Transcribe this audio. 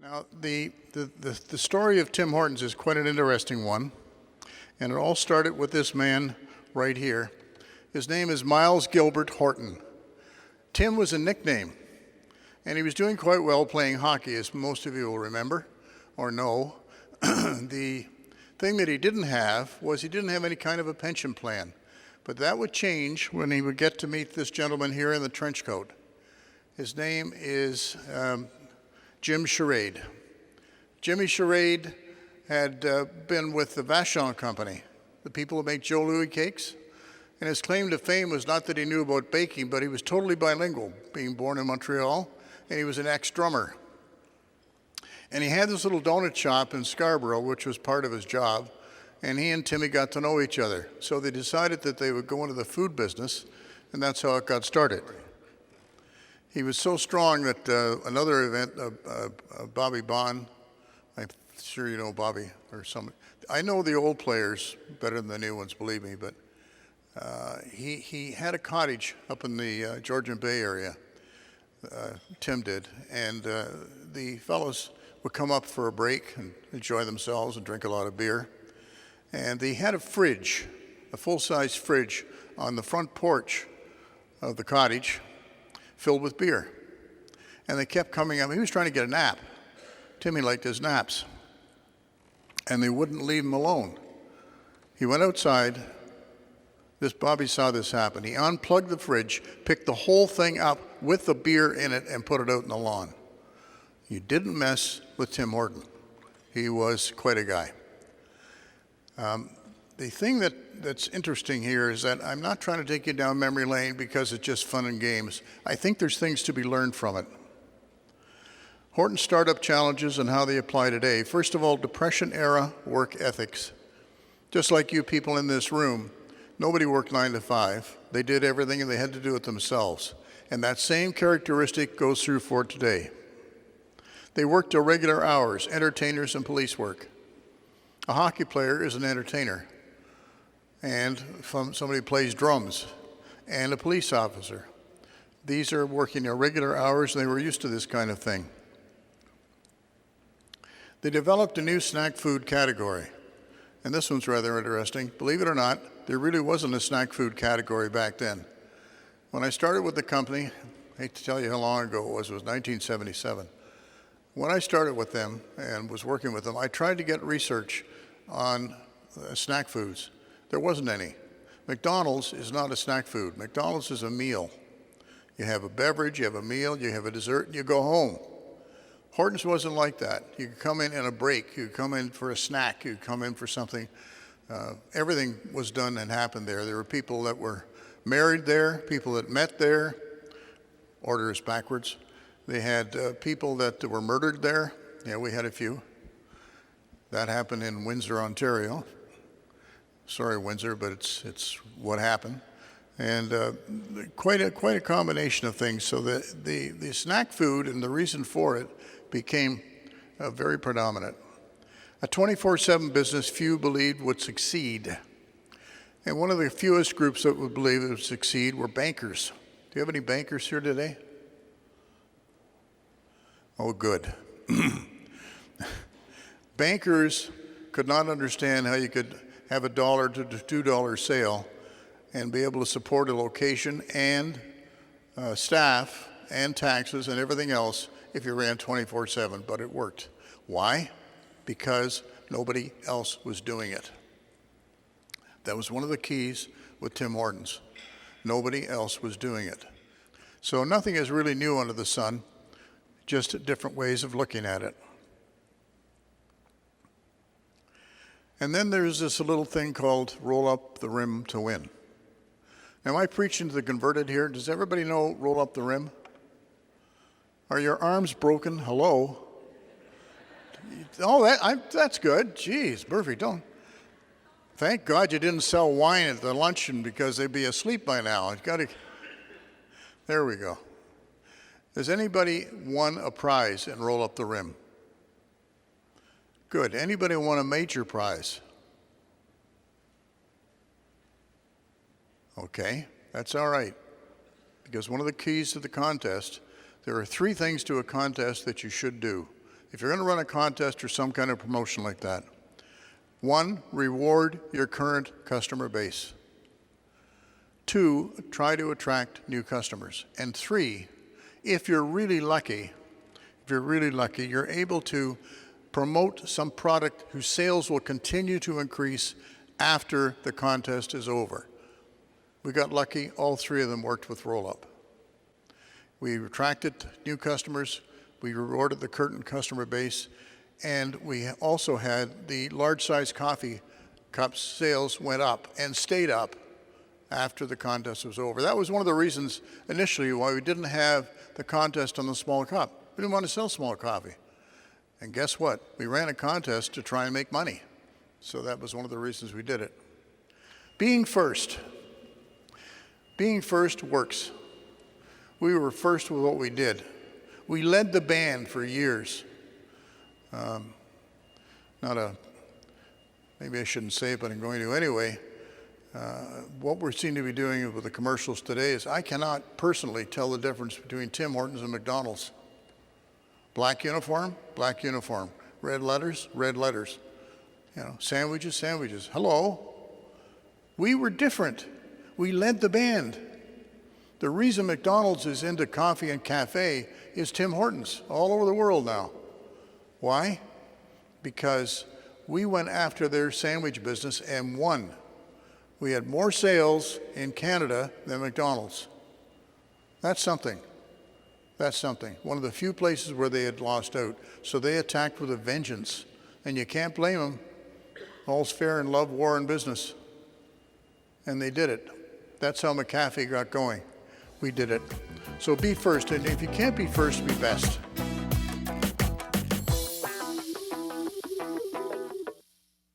Now, the story of Tim Hortons is quite an interesting one, and it all started with this man right here. His name is Miles Gilbert Horton. Tim was a nickname, and he was doing quite well playing hockey, as most of you will remember or know. The thing that he didn't have was he didn't have any kind of a pension plan, but that would change when he would get to meet this gentleman here in the trench coat. His name is Jim Charade. Jimmy Charade had been with the Vachon Company, the people who make Joe Louis cakes, and his claim to fame was not that he knew about baking, but he was totally bilingual, being born in Montreal, and he was an ex-drummer. And he had this little donut shop in Scarborough, which was part of his job, and he and Timmy got to know each other. So they decided that they would go into the food business, and that's how it got started. He was so strong that another event, Bobby Bond, I'm sure you know Bobby or somebody. I know the old players better than the new ones, believe me, but he had a cottage up in the Georgian Bay area, Tim did, and the fellows would come up for a break and enjoy themselves and drink a lot of beer. And they had a fridge, a full-size fridge on the front porch of the cottage filled with beer. And they kept coming up. He was trying to get a nap. Timmy liked his naps. And they wouldn't leave him alone. He went outside. Bobby saw this happen. He unplugged the fridge, picked the whole thing up with the beer in it, and put it out in the lawn. You didn't mess with Tim Horton. He was quite a guy. The thing that's interesting here is that I'm not trying to take you down memory lane because it's just fun and games. I think there's things to be learned from it. Horton's startup challenges and how they apply today. First of all, Depression-era work ethics. Just like you people in this room, nobody worked 9 to 5. They did everything and they had to do it themselves. And that same characteristic goes through for today. They worked irregular hours, entertainers and police work. A hockey player is an entertainer, and somebody plays drums, and a police officer. These are working irregular hours, and they were used to this kind of thing. They developed a new snack food category, and this one's rather interesting. Believe it or not, there really wasn't a snack food category back then. When I started with the company, I hate to tell you how long ago it was 1977. When I started with them and was working with them, I tried to get research on snack foods. There wasn't any. McDonald's is not a snack food. McDonald's is a meal. You have a beverage, you have a meal, you have a dessert, and you go home. Horton's wasn't like that. You could come in a break, you could come in for a snack, you could come in for something. Everything was done and happened there. There were people that were married there, people that met there. Order is backwards. They had people that were murdered there. Yeah, we had a few. That happened in Windsor, Ontario. Sorry, Windsor, but it's what happened. And quite a combination of things. So the snack food and the reason for it became very predominant. A 24/7 business few believed would succeed. And one of the fewest groups that would believe it would succeed were bankers. Do you have any bankers here today? Oh, good. Bankers could not understand how you could have a $1 to $2 sale and be able to support a location and staff and taxes and everything else if you ran 24/7, but it worked. Why? Because nobody else was doing it. That was one of the keys with Tim Hortons. Nobody else was doing it. So nothing is really new under the sun, just different ways of looking at it. And then there's this little thing called roll up the rim to win. Now, am I preaching to the converted here? Does everybody know roll up the rim? Are your arms broken? Hello? Oh, that's good. Jeez, Murphy, don't. Thank God you didn't sell wine at the luncheon because they'd be asleep by now. There we go. Has anybody won a prize in roll up the rim? Good. Anybody won a major prize? Okay, that's all right. Because one of the keys to the contest, there are 3 things to a contest that you should do. if you're going to run a contest or some kind of promotion like that, 1, reward your current customer base. 2, try to attract new customers. And 3, if you're really lucky, you're able to promote some product whose sales will continue to increase after the contest is over. We got lucky, all 3 of them worked with roll-up. We attracted new customers, we rewarded the current customer base, and we also had the large-size coffee cups sales went up and stayed up after the contest was over. That was one of the reasons initially why we didn't have the contest on the small cup. We didn't want to sell small coffee. And guess what? We ran a contest to try and make money. So that was one of the reasons we did it. Being first. Being first works. We were first with what we did. We led the band for years. Maybe I shouldn't say it, but I'm going to anyway. What we're seem to be doing with the commercials today is I cannot personally tell the difference between Tim Hortons and McDonald's. Black uniform, red letters, red letters. You know, sandwiches, sandwiches. Hello. We were different. We led the band. The reason McDonald's is into coffee and cafe is Tim Hortons all over the world now. Why? Because we went after their sandwich business and won. We had more sales in Canada than McDonald's. That's something. That's something. One of the few places where they had lost out. So they attacked with a vengeance. And you can't blame them. All's fair in love, war, and business. And they did it. That's how McAfee got going. We did it. So be first. And if you can't be first, be best.